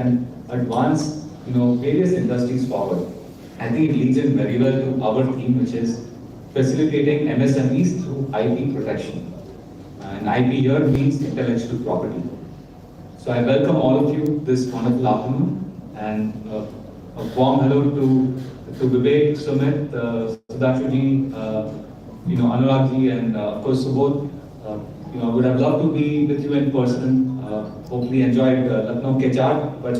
can advance, various industries forward. I think it leads in very well to our theme, which is facilitating MSMEs through IP protection. And IP here means intellectual property. So I welcome all of you this wonderful afternoon, and a warm hello to Vivek, Sumit, Sudhanshuji, Anuragji, and of course Subodh. I would have loved to be with you in person. Hopefully enjoyed Lucknow ke chaat, but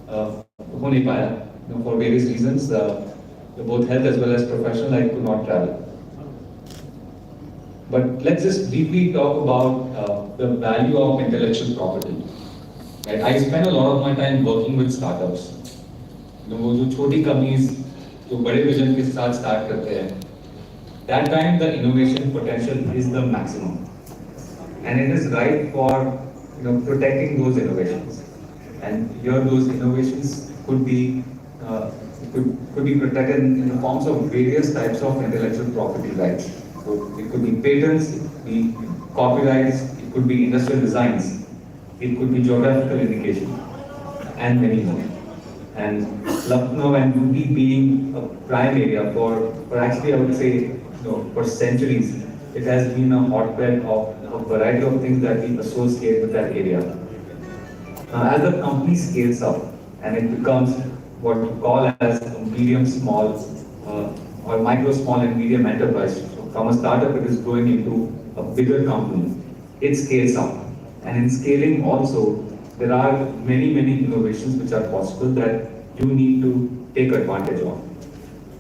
ho nahi paya, for various reasons, both health as well as professional. I could not travel. But let's just briefly talk about the value of intellectual property. Right? I spend a lot of my time working with startups. वो जो छोटी companies जो बड़े vision के साथ start करते हैं, that time the innovation potential is the maximum, and it is right for protecting those innovations. And here those innovations could be protected in the forms of various types of intellectual property rights. So it could be patents, it could be copyrights, it could be industrial designs, it could be geographical indication, and many more. And Lucknow and UP being a prime area for actually I would say for centuries, it has been a hotbed of a variety of things that we associate with that area. As the company scales up and it becomes what we call as a medium, small, or micro, small and medium enterprise. So from a startup, it is growing into a bigger company. It scales up. And in scaling also, there are many innovations which are possible that you need to take advantage of.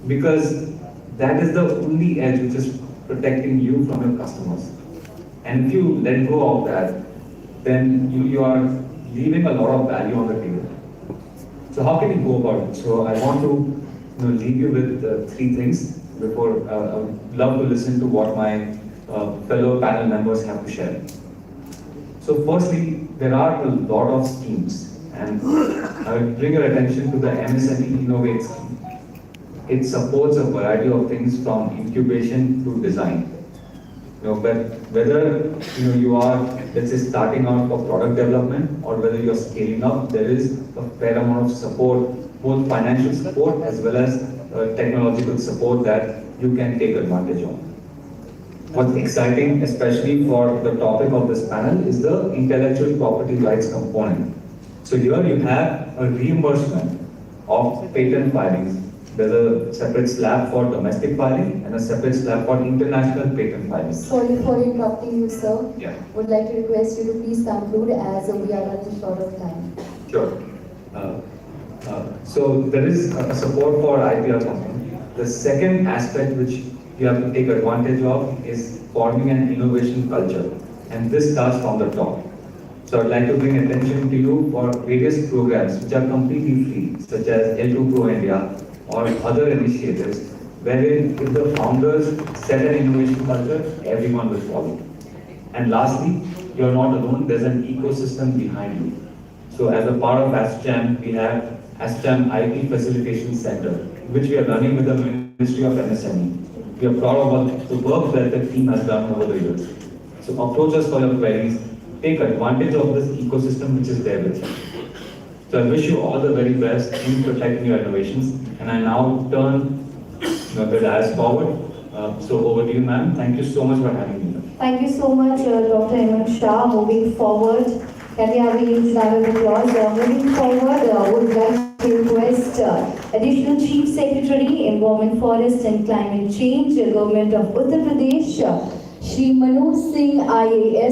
Because that is the only edge which is protecting you from your customers. And if you let go of that, then you are leaving a lot of value on the table. So how can you go about it? So I want to leave you with three things before I would love to listen to what my fellow panel members have to share. So firstly, there are a lot of schemes, and I will bring your attention to the MSME Innovate scheme. It supports a variety of things from incubation to design. Whether you are, let's say, starting out for product development or whether you're scaling up, there is a fair amount of support, both financial support as well as technological support that you can take advantage of. What's exciting, especially for the topic of this panel, is the intellectual property rights component. So here you have a reimbursement of patent filings. There's a separate slab for domestic filing and a separate slab for international patent filing. Sorry for interrupting you, sir. Yeah. Would like to request you to please conclude as we are running short of time. Sure. So there is a support for IPR company. The second aspect which you have to take advantage of is forming an innovation culture, and this starts from the top. So I'd like to bring attention to you for various programs which are completely free, such as L2 Pro India or other initiatives, wherein if the founders set an innovation culture, everyone will follow. And lastly, you're not alone, there's an ecosystem behind you. So as a part of ASSOCHAM, we have ASSOCHAM IP Facilitation Center, which we are running with the Ministry of MSME. We are proud of the work that the team has done over the years. So approach us for your queries, take advantage of this ecosystem which is there with you. So I wish you all the very best in protecting your innovations, and I now turn the dais forward. So over to you, ma'am. Thank you so much for having me. Thank you so much, Dr. Hemant Shah. Moving forward, can we have a huge round of applause? Moving forward, would like to request Additional Chief Secretary, Environment, Forest and Climate Change, Government of Uttar Pradesh, Shri Manoj Singh, IAS.